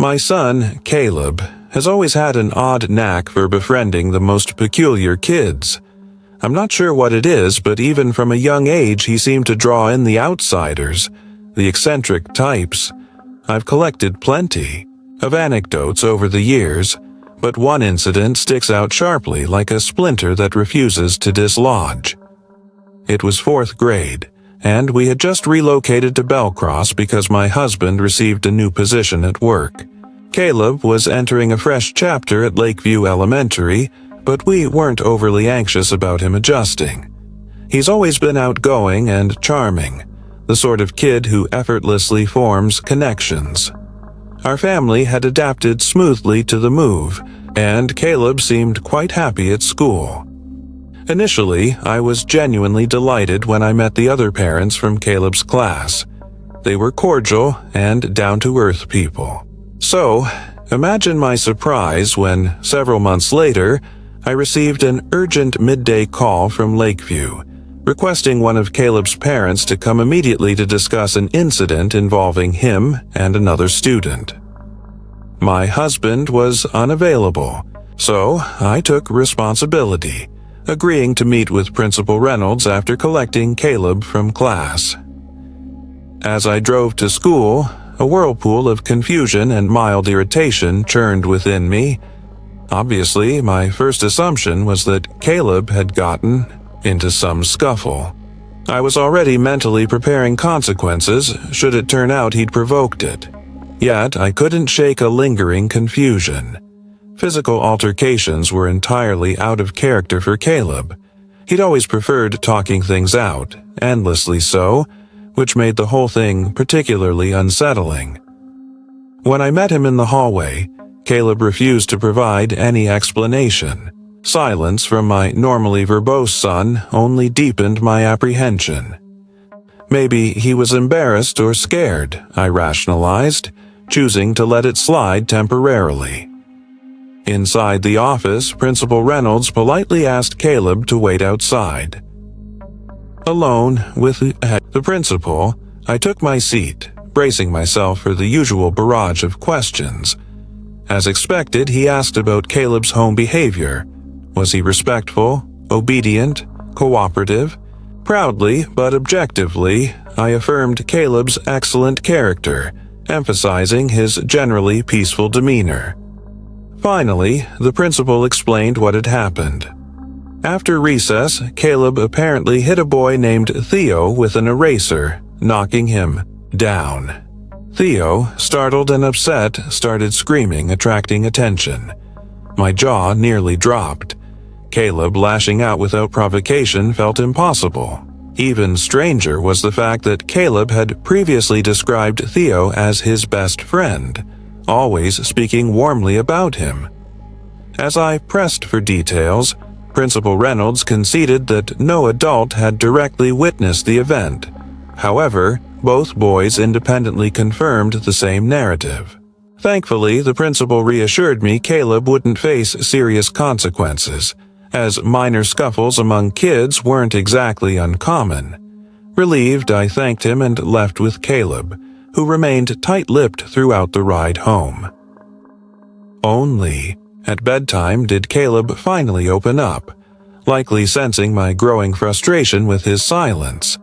My son, Caleb, has always had an odd knack for befriending the most peculiar kids. I'm not sure what it is, but even from a young age he seemed to draw in the outsiders, the eccentric types. I've collected plenty of anecdotes over the years, but one incident sticks out sharply like a splinter that refuses to dislodge. It was 4th grade, and we had just relocated to Belcross because my husband received a new position at work. Caleb was entering a fresh chapter at Lakeview Elementary, but we weren't overly anxious about him adjusting. He's always been outgoing and charming, the sort of kid who effortlessly forms connections. Our family had adapted smoothly to the move, and Caleb seemed quite happy at school. Initially, I was genuinely delighted when I met the other parents from Caleb's class. They were cordial and down-to-earth people. So, imagine my surprise when, several months later, I received an urgent midday call from Lakeview, requesting one of Caleb's parents to come immediately to discuss an incident involving him and another student. My husband was unavailable, so I took responsibility, agreeing to meet with Principal Reynolds after collecting Caleb from class. As I drove to school, a whirlpool of confusion and mild irritation churned within me. Obviously, my first assumption was that Caleb had gotten into some scuffle. I was already mentally preparing consequences should it turn out he'd provoked it. Yet I couldn't shake a lingering confusion. Physical altercations were entirely out of character for Caleb. He'd always preferred talking things out, endlessly so, which made the whole thing particularly unsettling. When I met him in the hallway, Caleb refused to provide any explanation. Silence from my normally verbose son only deepened my apprehension. Maybe he was embarrassed or scared, I rationalized, choosing to let it slide temporarily. Inside the office, Principal Reynolds politely asked Caleb to wait outside. Alone with the principal, I took my seat, bracing myself for the usual barrage of questions. As expected, he asked about Caleb's home behavior. Was he respectful, obedient, cooperative? Proudly, but objectively, I affirmed Caleb's excellent character, emphasizing his generally peaceful demeanor. Finally, the principal explained what had happened. After recess, Caleb apparently hit a boy named Theo with an eraser, knocking him down. Theo, startled and upset, started screaming, attracting attention. My jaw nearly dropped. Caleb lashing out without provocation felt impossible. Even stranger was the fact that Caleb had previously described Theo as his best friend, always speaking warmly about him. As I pressed for details, Principal Reynolds conceded that no adult had directly witnessed the event. However, both boys independently confirmed the same narrative. Thankfully, the principal reassured me Caleb wouldn't face serious consequences, as minor scuffles among kids weren't exactly uncommon. Relieved, I thanked him and left with Caleb, who remained tight-lipped throughout the ride home. Only at bedtime did Caleb finally open up, likely sensing my growing frustration with his silence.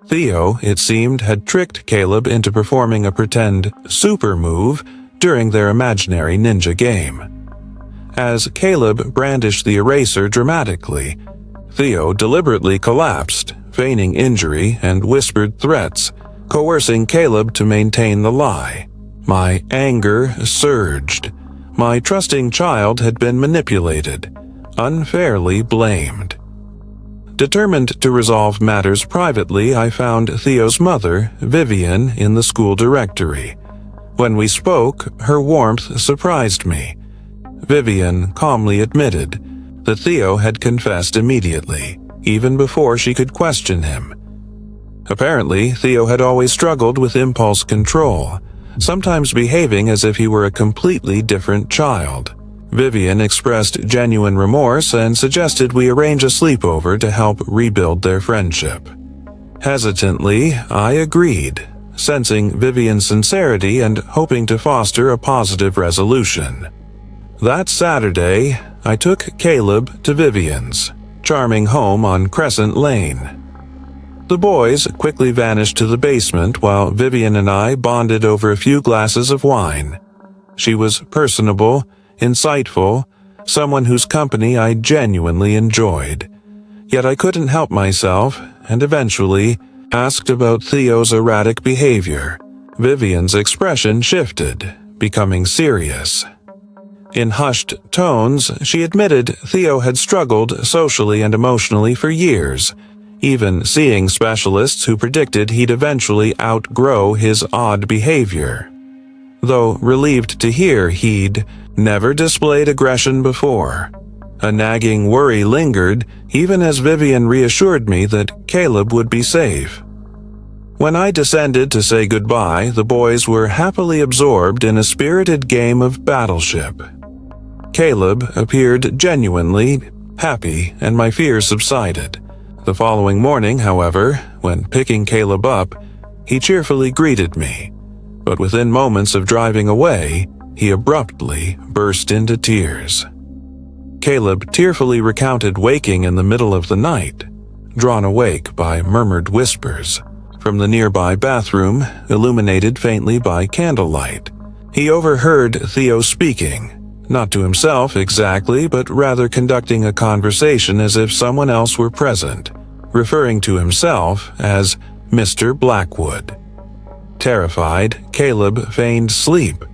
Theo, it seemed, had tricked Caleb into performing a pretend super move during their imaginary ninja game. As Caleb brandished the eraser dramatically, Theo deliberately collapsed, feigning injury and whispered threats, coercing Caleb to maintain the lie. My anger surged. My trusting child had been manipulated, unfairly blamed. Determined to resolve matters privately, I found Theo's mother, Vivian, in the school directory. When we spoke, her warmth surprised me. Vivian calmly admitted that Theo had confessed immediately, even before she could question him. Apparently, Theo had always struggled with impulse control, sometimes behaving as if he were a completely different child. Vivian expressed genuine remorse and suggested we arrange a sleepover to help rebuild their friendship. Hesitantly, I agreed, sensing Vivian's sincerity and hoping to foster a positive resolution. That Saturday, I took Caleb to Vivian's charming home on Crescent Lane. The boys quickly vanished to the basement while Vivian and I bonded over a few glasses of wine. She was personable, insightful, someone whose company I genuinely enjoyed. Yet I couldn't help myself, and eventually asked about Theo's erratic behavior. Vivian's expression shifted, becoming serious. In hushed tones, she admitted Theo had struggled socially and emotionally for years, even seeing specialists who predicted he'd eventually outgrow his odd behavior. Though relieved to hear he'd never displayed aggression before, a nagging worry lingered even as Vivian reassured me that Caleb would be safe. When I descended to say goodbye, the boys were happily absorbed in a spirited game of battleship. Caleb appeared genuinely happy, and my fears subsided. The following morning, however, when picking Caleb up, he cheerfully greeted me. But within moments of driving away, he abruptly burst into tears. Caleb tearfully recounted waking in the middle of the night, drawn awake by murmured whispers from the nearby bathroom, illuminated faintly by candlelight. He overheard Theo speaking, not to himself exactly, but rather conducting a conversation as if someone else were present, referring to himself as Mr. Blackwood. Terrified, Caleb feigned sleep,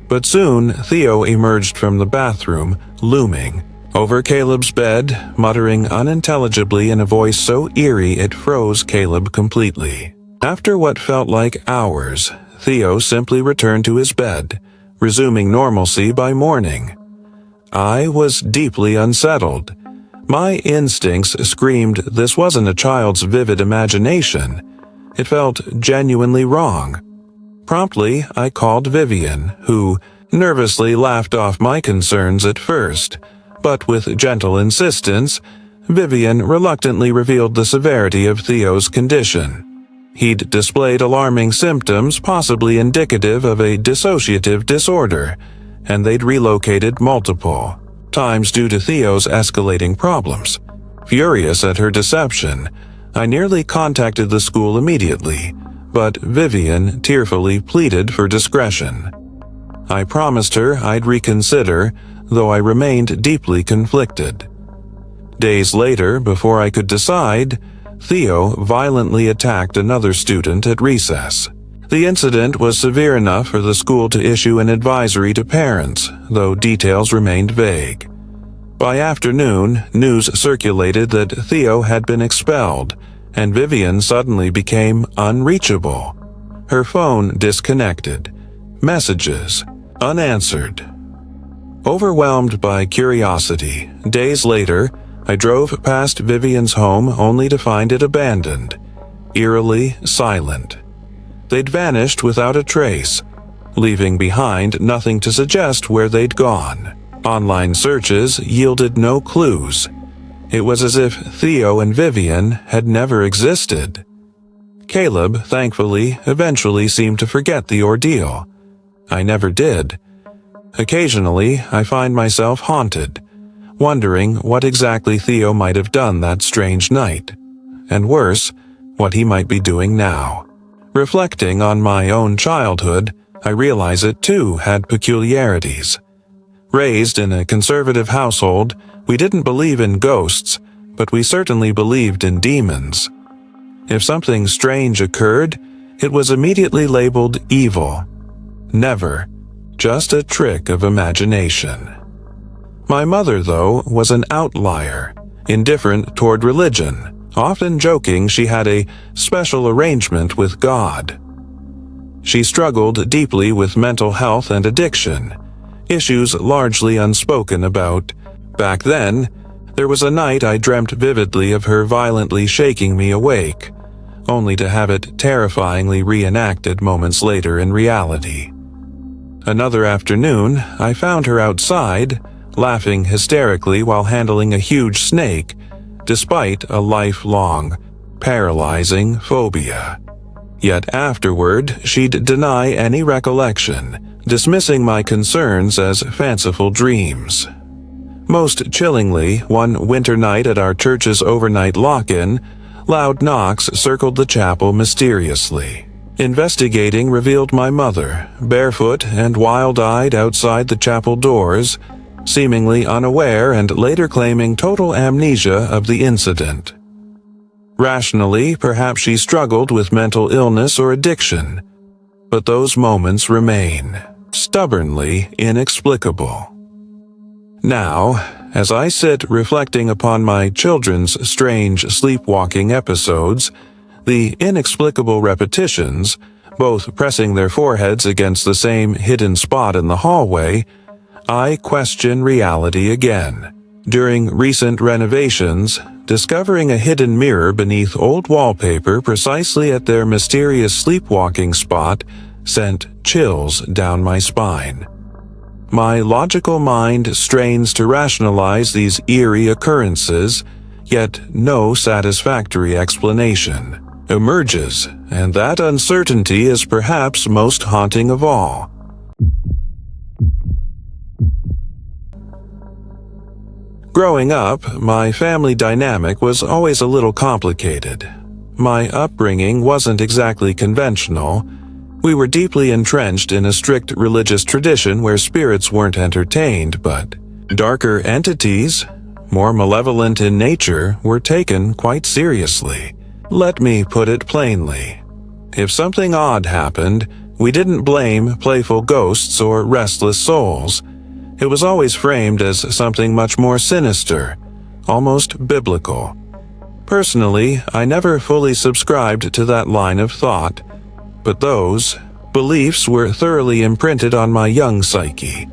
but soon Theo emerged from the bathroom, looming over Caleb's bed, muttering unintelligibly in a voice so eerie it froze Caleb completely. After what felt like hours, Theo simply returned to his bed, resuming normalcy by morning. I was deeply unsettled. My instincts screamed this wasn't a child's vivid imagination. It felt genuinely wrong. Promptly, I called Vivian, who nervously laughed off my concerns at first, but with gentle insistence, Vivian reluctantly revealed the severity of Theo's condition. He'd displayed alarming symptoms possibly indicative of a dissociative disorder, and they'd relocated multiple times due to Theo's escalating problems. Furious at her deception, I nearly contacted the school immediately, but Vivian tearfully pleaded for discretion. I promised her I'd reconsider, though I remained deeply conflicted. Days later, before I could decide, Theo violently attacked another student at recess. The incident was severe enough for the school to issue an advisory to parents, though details remained vague. By afternoon, news circulated that Theo had been expelled, and Vivian suddenly became unreachable. Her phone disconnected, messages unanswered. Overwhelmed by curiosity, days later, I drove past Vivian's home only to find it abandoned, eerily silent. They'd vanished without a trace, leaving behind nothing to suggest where they'd gone. Online searches yielded no clues. It was as if Theo and Vivian had never existed. Caleb, thankfully, eventually seemed to forget the ordeal. I never did. Occasionally, I find myself haunted, wondering what exactly Theo might have done that strange night, and worse, what he might be doing now. Reflecting on my own childhood, I realize it too had peculiarities. Raised in a conservative household, we didn't believe in ghosts, but we certainly believed in demons. If something strange occurred, it was immediately labeled evil. Never just a trick of imagination. My mother, though, was an outlier, indifferent toward religion, often joking she had a special arrangement with God. She struggled deeply with mental health and addiction, issues largely unspoken about. Back then, there was a night I dreamt vividly of her violently shaking me awake, only to have it terrifyingly reenacted moments later in reality. Another afternoon, I found her outside, laughing hysterically while handling a huge snake, despite a lifelong, paralyzing phobia. Yet afterward, she'd deny any recollection, dismissing my concerns as fanciful dreams. Most chillingly, one winter night at our church's overnight lock-in, loud knocks circled the chapel mysteriously. Investigating revealed my mother, barefoot and wild-eyed outside the chapel doors, seemingly unaware and later claiming total amnesia of the incident. Rationally, perhaps she struggled with mental illness or addiction, but those moments remain, stubbornly inexplicable. Now, as I sit reflecting upon my children's strange sleepwalking episodes, the inexplicable repetitions, both pressing their foreheads against the same hidden spot in the hallway, I question reality again. During recent renovations, discovering a hidden mirror beneath old wallpaper precisely at their mysterious sleepwalking spot sent chills down my spine. My logical mind strains to rationalize these eerie occurrences, yet no satisfactory explanation emerges, and that uncertainty is perhaps most haunting of all. Growing up, my family dynamic was always a little complicated. My upbringing wasn't exactly conventional. We were deeply entrenched in a strict religious tradition where spirits weren't entertained, but darker entities, more malevolent in nature, were taken quite seriously. Let me put it plainly. If something odd happened, we didn't blame playful ghosts or restless souls. It was always framed as something much more sinister, almost biblical. Personally, I never fully subscribed to that line of thought, but those beliefs were thoroughly imprinted on my young psyche.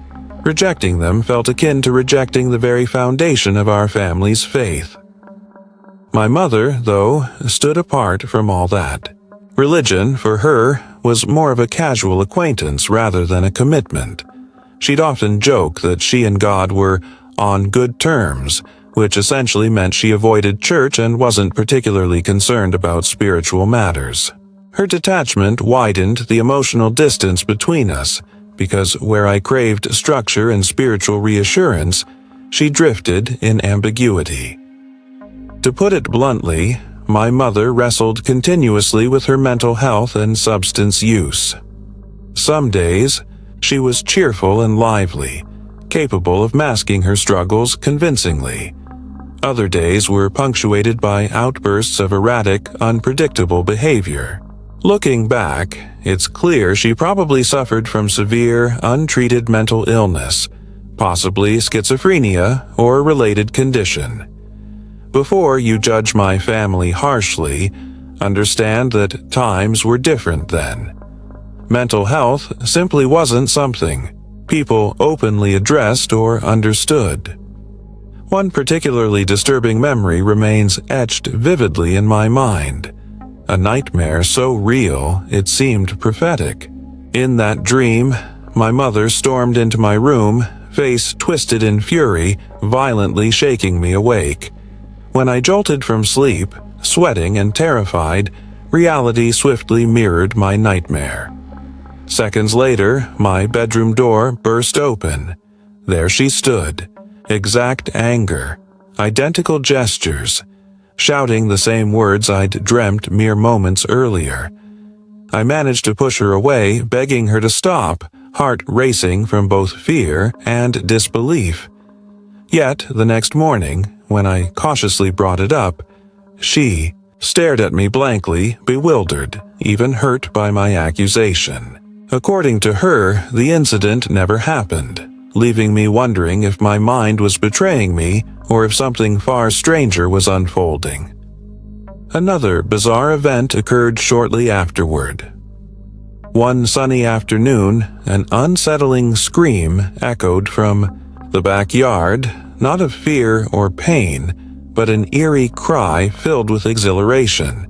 Rejecting them felt akin to rejecting the very foundation of our family's faith. My mother, though, stood apart from all that. Religion, for her, was more of a casual acquaintance rather than a commitment. She'd often joke that she and God were on good terms, which essentially meant she avoided church and wasn't particularly concerned about spiritual matters. Her detachment widened the emotional distance between us, because where I craved structure and spiritual reassurance, she drifted in ambiguity. To put it bluntly, my mother wrestled continuously with her mental health and substance use. Some days, she was cheerful and lively, capable of masking her struggles convincingly. Other days were punctuated by outbursts of erratic, unpredictable behavior. Looking back, it's clear she probably suffered from severe, untreated mental illness, possibly schizophrenia or a related condition. Before you judge my family harshly, understand that times were different then. Mental health simply wasn't something people openly addressed or understood. One particularly disturbing memory remains etched vividly in my mind. A nightmare so real it seemed prophetic. In that dream, my mother stormed into my room, face twisted in fury, violently shaking me awake. When I jolted from sleep, sweating and terrified, reality swiftly mirrored my nightmare. Seconds later, my bedroom door burst open. There she stood, exact anger, identical gestures, shouting the same words I'd dreamt mere moments earlier. I managed to push her away, begging her to stop, heart racing from both fear and disbelief. Yet, the next morning, when I cautiously brought it up, she stared at me blankly, bewildered, even hurt by my accusation. According to her, the incident never happened, leaving me wondering if my mind was betraying me or if something far stranger was unfolding. Another bizarre event occurred shortly afterward. One sunny afternoon, an unsettling scream echoed from the backyard, not of fear or pain, but an eerie cry filled with exhilaration.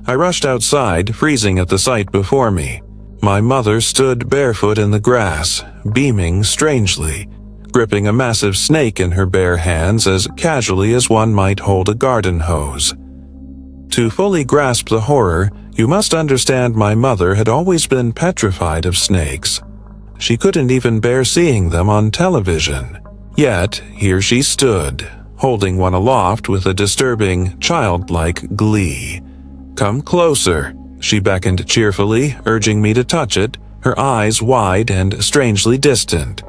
I rushed outside, freezing at the sight before me. My mother stood barefoot in the grass, beaming strangely, gripping a massive snake in her bare hands as casually as one might hold a garden hose. To fully grasp the horror, you must understand my mother had always been petrified of snakes. She couldn't even bear seeing them on television. Yet, here she stood, holding one aloft with a disturbing, childlike glee. "Come closer," she beckoned cheerfully, urging me to touch it, her eyes wide and strangely distant.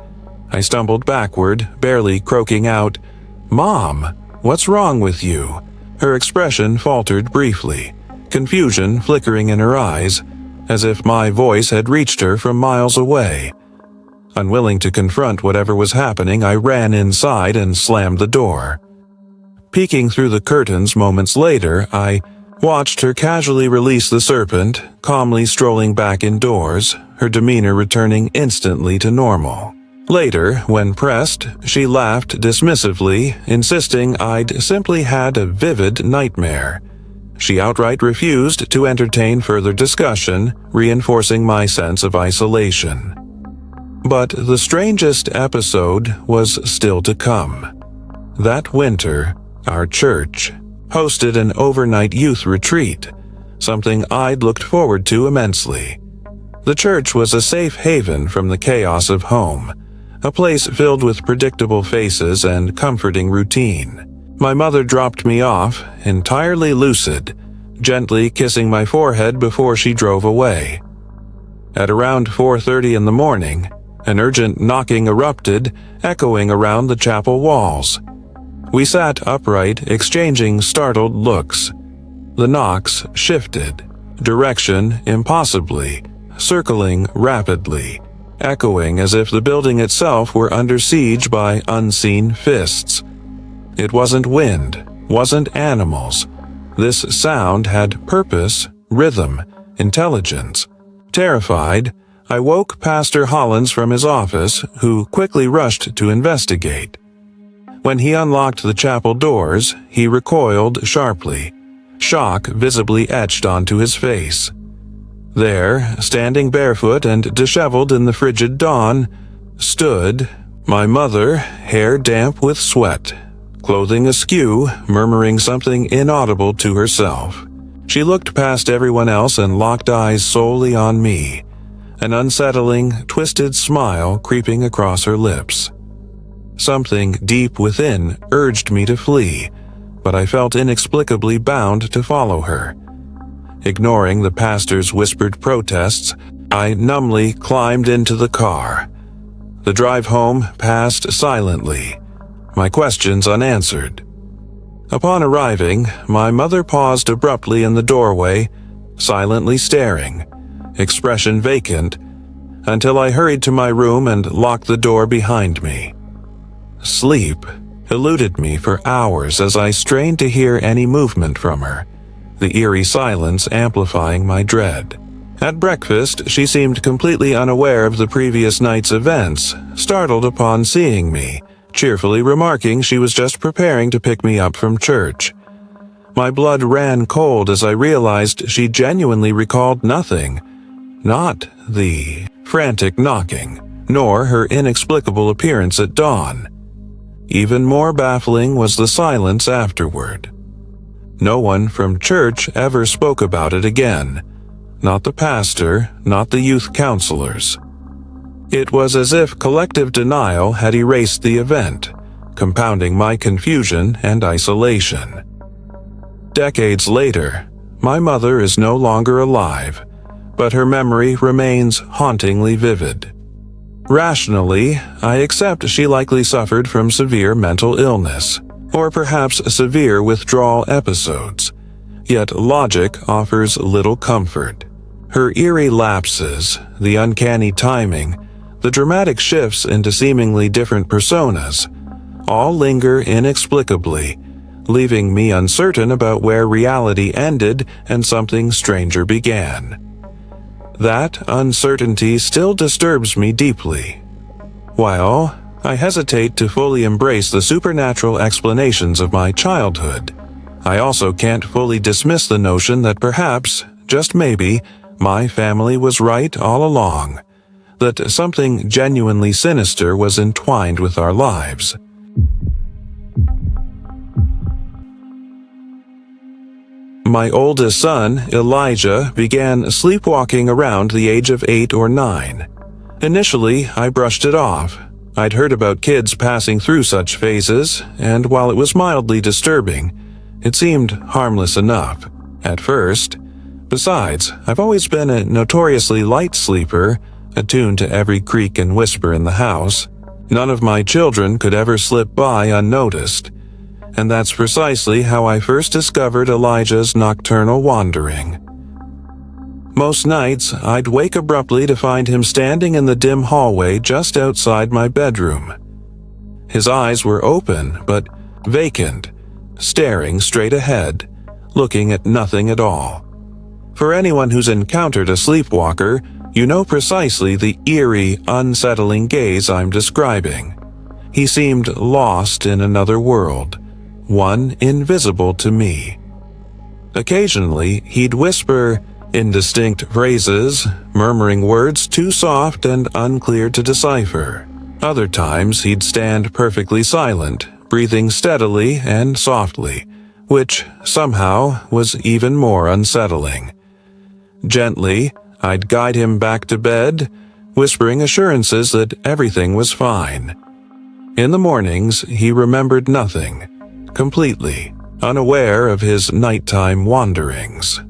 I stumbled backward, barely croaking out, "Mom, what's wrong with you?" Her expression faltered briefly, confusion flickering in her eyes, as if my voice had reached her from miles away. Unwilling to confront whatever was happening, I ran inside and slammed the door. Peeking through the curtains moments later, I watched her casually release the serpent, calmly strolling back indoors, her demeanor returning instantly to normal. Later, when pressed, she laughed dismissively, insisting I'd simply had a vivid nightmare. She outright refused to entertain further discussion, reinforcing my sense of isolation. But the strangest episode was still to come. That winter, our church hosted an overnight youth retreat, something I'd looked forward to immensely. The church was a safe haven from the chaos of home, a place filled with predictable faces and comforting routine. My mother dropped me off, entirely lucid, gently kissing my forehead before she drove away. At around 4:30 in the morning, an urgent knocking erupted, echoing around the chapel walls. We sat upright, exchanging startled looks. The knocks shifted, direction impossibly, circling rapidly, echoing as if the building itself were under siege by unseen fists. It wasn't wind, wasn't animals. This sound had purpose, rhythm, intelligence. Terrified, I woke Pastor Hollins from his office, who quickly rushed to investigate. When he unlocked the chapel doors, he recoiled sharply, shock visibly etched onto his face. There, standing barefoot and disheveled in the frigid dawn, stood my mother, hair damp with sweat, clothing askew, murmuring something inaudible to herself. She looked past everyone else and locked eyes solely on me, an unsettling, twisted smile creeping across her lips. Something deep within urged me to flee, but I felt inexplicably bound to follow her. Ignoring the pastor's whispered protests, I numbly climbed into the car. The drive home passed silently, my questions unanswered. Upon arriving, my mother paused abruptly in the doorway, silently staring, expression vacant, until I hurried to my room and locked the door behind me. Sleep eluded me for hours as I strained to hear any movement from her, the eerie silence amplifying my dread. At breakfast, she seemed completely unaware of the previous night's events, startled upon seeing me, cheerfully remarking she was just preparing to pick me up from church. My blood ran cold as I realized she genuinely recalled nothing. Not the frantic knocking, nor her inexplicable appearance at dawn. Even more baffling was the silence afterward. No one from church ever spoke about it again. Not the pastor, not the youth counselors. It was as if collective denial had erased the event, compounding my confusion and isolation. Decades later, my mother is no longer alive, but her memory remains hauntingly vivid. Rationally, I accept she likely suffered from severe mental illness, or perhaps severe withdrawal episodes. Yet logic offers little comfort. Her eerie lapses, the uncanny timing, the dramatic shifts into seemingly different personas, all linger inexplicably, leaving me uncertain about where reality ended and something stranger began. That uncertainty still disturbs me deeply. While I hesitate to fully embrace the supernatural explanations of my childhood, I also can't fully dismiss the notion that perhaps, just maybe, my family was right all along. that something genuinely sinister was entwined with our lives. My oldest son, Elijah, began sleepwalking around the age of 8 or 9. Initially, I brushed it off. I'd heard about kids passing through such phases, and while it was mildly disturbing, it seemed harmless enough at first. Besides, I've always been a notoriously light sleeper, attuned to every creak and whisper in the house. None of my children could ever slip by unnoticed, and that's precisely how I first discovered Elijah's nocturnal wandering. Most nights, I'd wake abruptly to find him standing in the dim hallway just outside my bedroom. His eyes were open, but vacant, staring straight ahead, looking at nothing at all. For anyone who's encountered a sleepwalker, you know precisely the eerie, unsettling gaze I'm describing. He seemed lost in another world, one invisible to me. Occasionally, he'd whisper indistinct phrases, murmuring words too soft and unclear to decipher. Other times, he'd stand perfectly silent, breathing steadily and softly, which somehow was even more unsettling. Gently, I'd guide him back to bed, whispering assurances that everything was fine. In the mornings, he remembered nothing, completely unaware of his nighttime wanderings.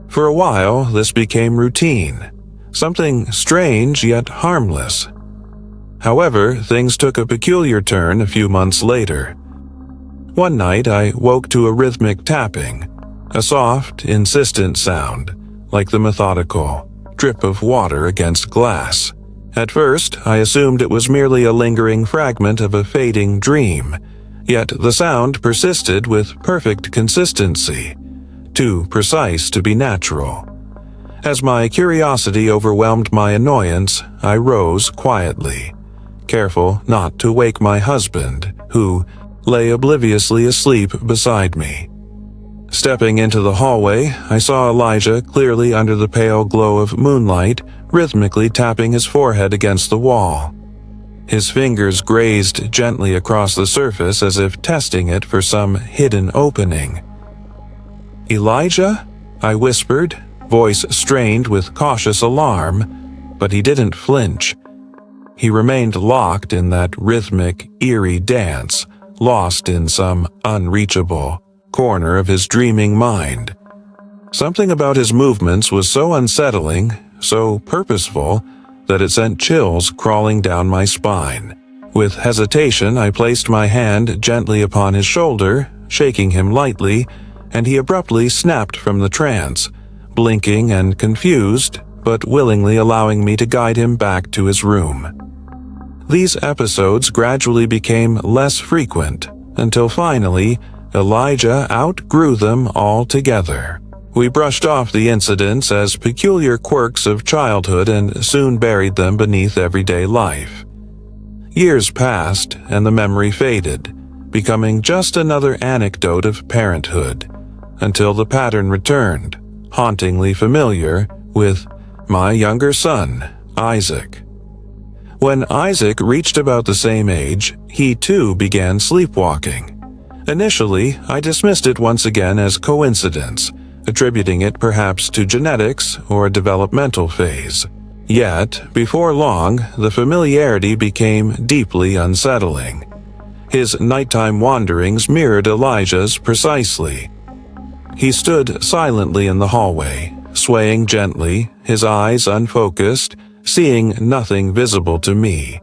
For a while, this became routine, something strange yet harmless. However, things took a peculiar turn a few months later. One night, I woke to a rhythmic tapping, a soft, insistent sound, like the methodical drip of water against glass. At first, I assumed it was merely a lingering fragment of a fading dream, yet the sound persisted with perfect consistency, too precise to be natural. As my curiosity overwhelmed my annoyance, I rose quietly, careful not to wake my husband, who lay obliviously asleep beside me. Stepping into the hallway, I saw Elijah clearly under the pale glow of moonlight, rhythmically tapping his forehead against the wall. His fingers grazed gently across the surface as if testing it for some hidden opening. "Elijah?" I whispered, voice strained with cautious alarm, but he didn't flinch. He remained locked in that rhythmic, eerie dance, lost in some unreachable corner of his dreaming mind. Something about his movements was so unsettling, so purposeful, that it sent chills crawling down my spine. With hesitation, I placed my hand gently upon his shoulder, shaking him lightly, and he abruptly snapped from the trance, blinking and confused, but willingly allowing me to guide him back to his room. These episodes gradually became less frequent, until finally, Elijah outgrew them altogether. We brushed off the incidents as peculiar quirks of childhood and soon buried them beneath everyday life. Years passed, and the memory faded, becoming just another anecdote of parenthood, until the pattern returned, hauntingly familiar, with my younger son, Isaac. When Isaac reached about the same age, he too began sleepwalking. Initially, I dismissed it once again as coincidence, attributing it perhaps to genetics or a developmental phase. Yet, before long, the familiarity became deeply unsettling. His nighttime wanderings mirrored Elijah's precisely. He stood silently in the hallway, swaying gently, his eyes unfocused, seeing nothing visible to me.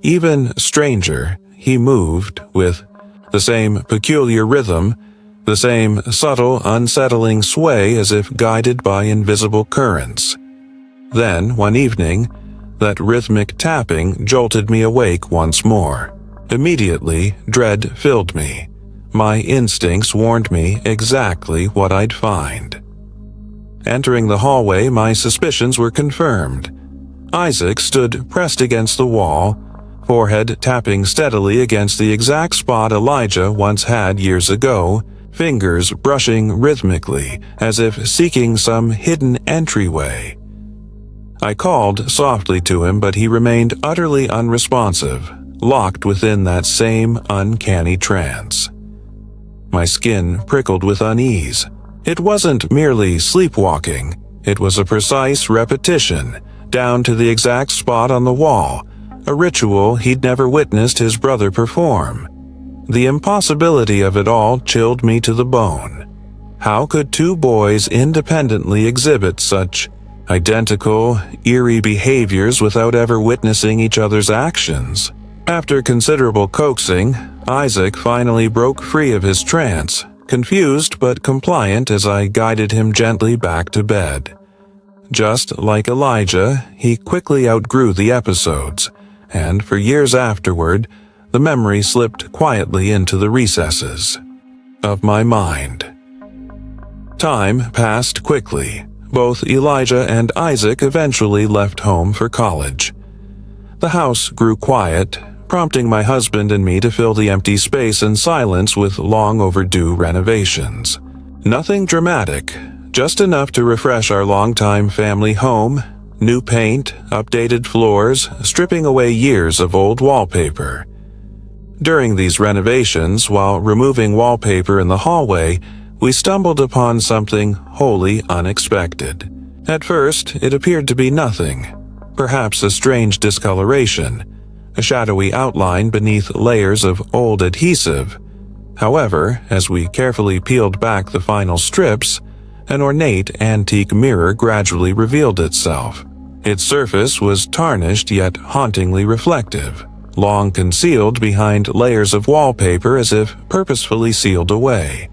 Even stranger, he moved with the same peculiar rhythm, the same subtle, unsettling sway as if guided by invisible currents. Then, one evening, that rhythmic tapping jolted me awake once more. Immediately, dread filled me. My instincts warned me exactly what I'd find. Entering the hallway, my suspicions were confirmed. Isaac stood pressed against the wall, forehead tapping steadily against the exact spot Elijah once had years ago, fingers brushing rhythmically as if seeking some hidden entryway. I called softly to him, but he remained utterly unresponsive, locked within that same uncanny trance. My skin prickled with unease. It wasn't merely sleepwalking. It was a precise repetition, down to the exact spot on the wall, a ritual he'd never witnessed his brother perform. The impossibility of it all chilled me to the bone. How could two boys independently exhibit such identical, eerie behaviors without ever witnessing each other's actions? After considerable coaxing, Isaac finally broke free of his trance, confused but compliant as I guided him gently back to bed. Just like Elijah, he quickly outgrew the episodes, and for years afterward, the memory slipped quietly into the recesses of my mind. Time passed quickly. Both Elijah and Isaac eventually left home for college. The house grew quiet, prompting my husband and me to fill the empty space and silence with long overdue renovations. Nothing dramatic, just enough to refresh our longtime family home, new paint, updated floors, stripping away years of old wallpaper. During these renovations, while removing wallpaper in the hallway, we stumbled upon something wholly unexpected. At first, it appeared to be nothing, perhaps a strange discoloration, a shadowy outline beneath layers of old adhesive. However, as we carefully peeled back the final strips, an ornate antique mirror gradually revealed itself. Its surface was tarnished yet hauntingly reflective, long concealed behind layers of wallpaper as if purposefully sealed away.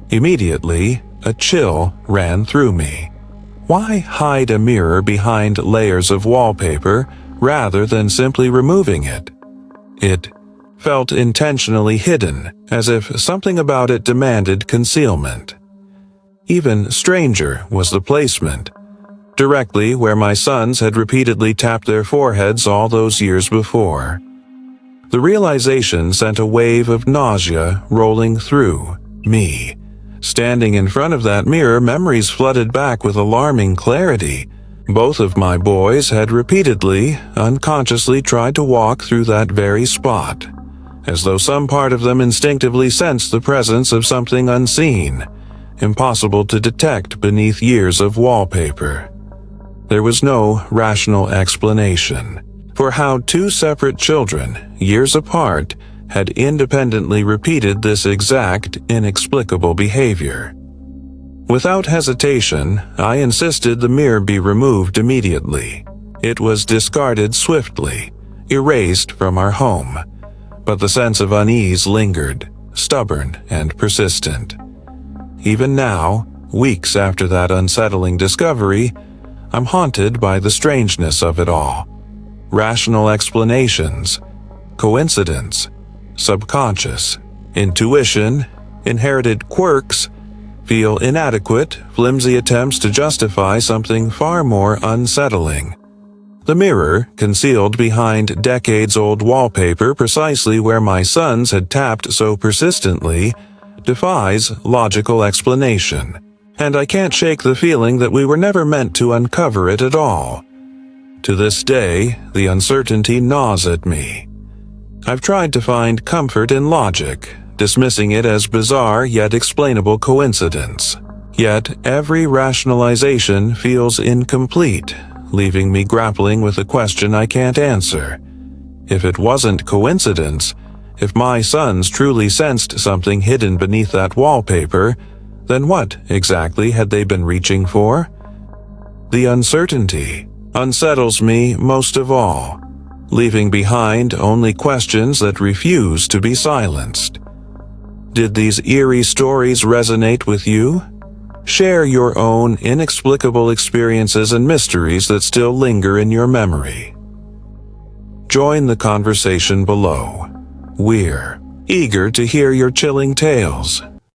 Immediately, a chill ran through me. Why hide a mirror behind layers of wallpaper rather than simply removing it? It felt intentionally hidden, as if something about it demanded concealment. Even stranger was the placement, directly where my sons had repeatedly tapped their foreheads all those years before. The realization sent a wave of nausea rolling through me. Standing in front of that mirror, memories flooded back with alarming clarity. Both of my boys had repeatedly, unconsciously tried to walk through that very spot, as though some part of them instinctively sensed the presence of something unseen, impossible to detect beneath years of wallpaper. There was no rational explanation for how two separate children, years apart, had independently repeated this exact, inexplicable behavior. Without hesitation, I insisted the mirror be removed immediately. It was discarded swiftly, erased from our home. But the sense of unease lingered, stubborn and persistent. Even now, weeks after that unsettling discovery, I'm haunted by the strangeness of it all. Rational explanations, coincidence, subconscious, intuition, inherited quirks feel inadequate, flimsy attempts to justify something far more unsettling. The mirror, concealed behind decades-old wallpaper precisely where my sons had tapped so persistently, defies logical explanation, and I can't shake the feeling that we were never meant to uncover it at all. To this day, the uncertainty gnaws at me. I've tried to find comfort in logic, dismissing it as bizarre yet explainable coincidence. Yet every rationalization feels incomplete, leaving me grappling with a question I can't answer. If it wasn't coincidence, if my sons truly sensed something hidden beneath that wallpaper, then what exactly had they been reaching for? The uncertainty unsettles me most of all, leaving behind only questions that refuse to be silenced. Did these eerie stories resonate with you? Share your own inexplicable experiences and mysteries that still linger in your memory. Join the conversation below. We're eager to hear your chilling tales.